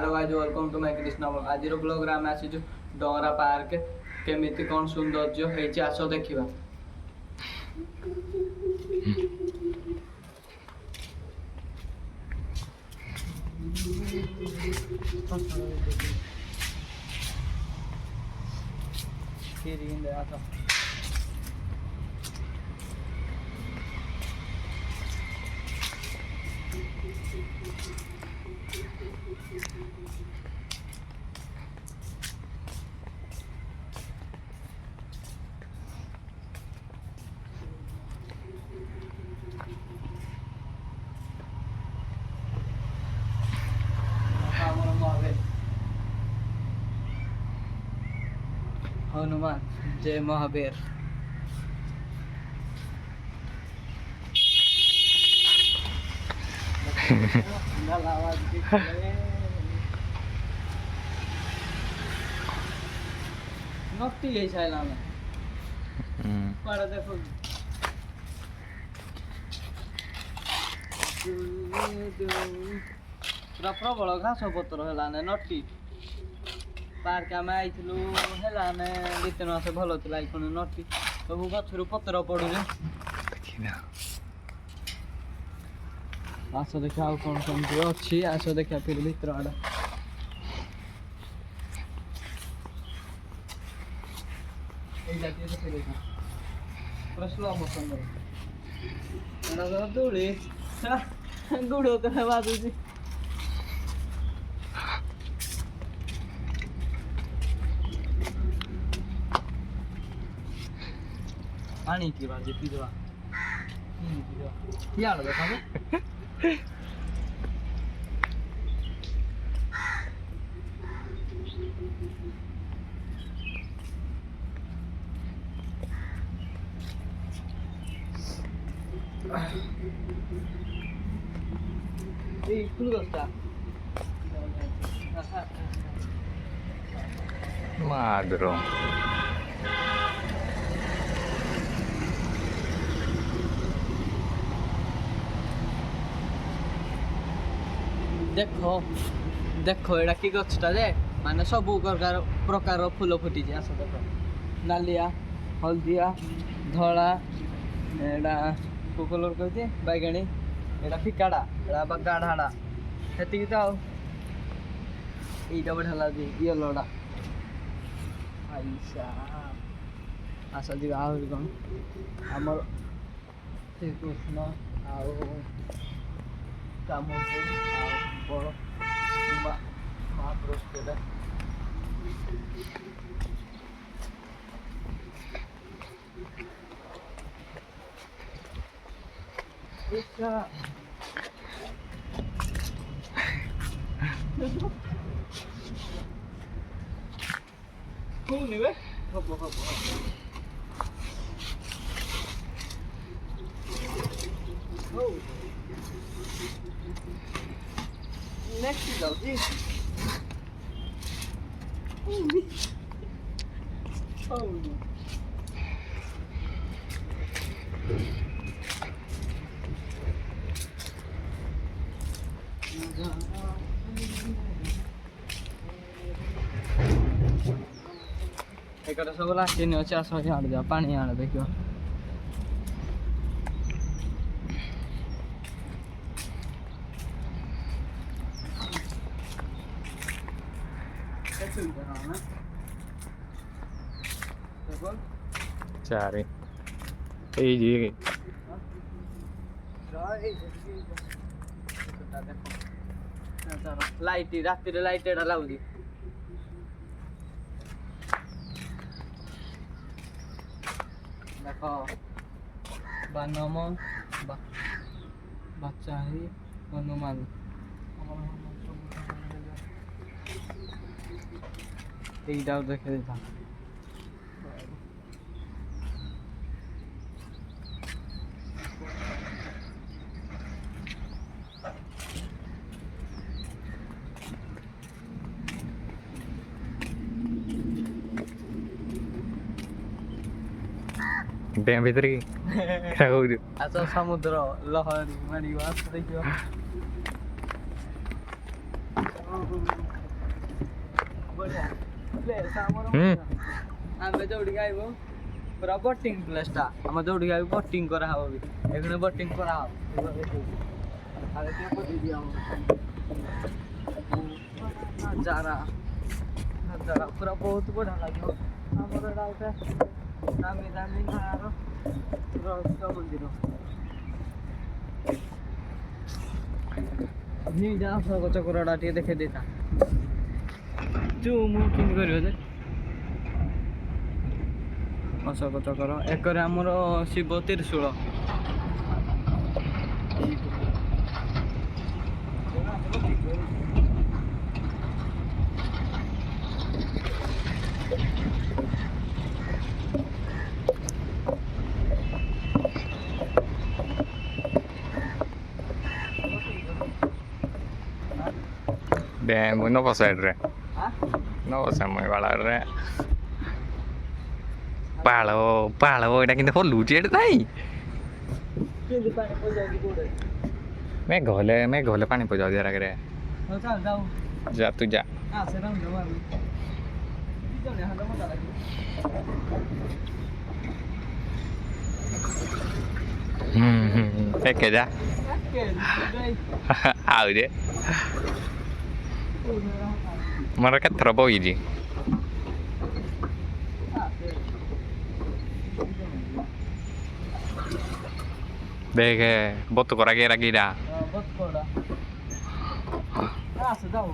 Hello guys welcome to my Krishna blog आज blog रे आम आसी डोंगरा पार्क केमिति कौन सौंदर्य होइछि आस देखिबा। हनुमान जय महावीर। नक्टी है शायद में पड़ा देखो पूरा प्रबल घास पत्र है नटी पार्क आम आईलु है दी तीन मास भल थी पुणी नटी सब गचर पतर पड़ू आस देखा आउ कौन कमी अच्छी आस देखा फिर भर आड़ा पूरा स्लो मोशन दौड़ी गुड़ बाजू पानी की बाजी पीवा क्या देखा Madro. देखो देखो एटा कि गछटा जे माने सब प्रकार फूल फुटी आस देख नालिया हलदिया धला एटा को कलर कहते बैगणी एटा फिकाड़ा एटा गाढ़ाड़ा हेतिक तो यहीटा बढ़िया लगे येलोटा आईसा आस जी आहरी कौन आमर श्रीकृष्ण आउ कामो बड़ महापुरुषटा next though this oh no एक सब लाठी अच्छे आस आड़ जा पानी आड़ देखियो Cari. Iya. लाइट रात लाइट एटा लाउदी देखो बानम बच्चा ही हनुमान এইটাও দেখে দিতাম Bem Petri. Kau atau samudra lahari mari was देखियो ବଢିଆ ପ୍ଲେସ୍ ଆମର ଆମେ ଯୋଉଠିକି ଆଇବୁ ପୁରା ବୋଟିଂ ପ୍ଲେସ୍ଟା ଆମେ ଯୋଉଠିକି ଆଇବୁ ବୋଟିଂ କରାହବ ବି ଏখানে ବୋଟିଂ କରାହବ ଆରେ ଟିକେ ବତେଇ ଦିଅ ନଜାରା ନଜାରା ପୁରା ବହୁତ ବଢିଆ ଲାଗିବ ଆମର ଏଇଟା ଗୋଟେ ଦାମୀ ଦାମୀ ଗାଁର ରହସ୍ୟ ମନ୍ଦିର ନିଜ ଅଶୋକ ଚକ୍ରଟା ଟିକେ ଦେଖେଇ ଦେଇଥା ଜୁମ୍ କେମିତି କରିବ ଯେ ଅଶୋକ ଚକ୍ର ଏକରେ ଆମର ଶିବ ତ୍ରିଶୂଳ ଡ୍ୟାମ୍ ନବ ସାଇଡ଼୍ରେ ଆଁ ନବ ସମୟ ବାଳରେ ପାଳ ପାଳ ଏଇଟା କିନ୍ତୁ ହଲୁଛି ଏଇଟା ନାଇଁ କେମିତି ପାଣି ପଶିଯାଉଛି କୋଉଠି ମେଘ ହେଲେ ପାଣି ପଯାଉଛି ରାଗରେ ହଉ ଚାଲ ଯାଉ ଯା ତୁ ଯା ଆସେ ରଙ୍ଗ ମାରୁ ଦି ଜଣ ହାତ ମଜା ଲାଗିବ ଏକେ ଯା ଆଉ ଯେ ମୋର କେତେଥର ବହିଛି ଦେଖେ ବତୁ କରା ଗେରା ଗିରା ବହୁତ ବଡ଼ ଆସେ ଯାଉ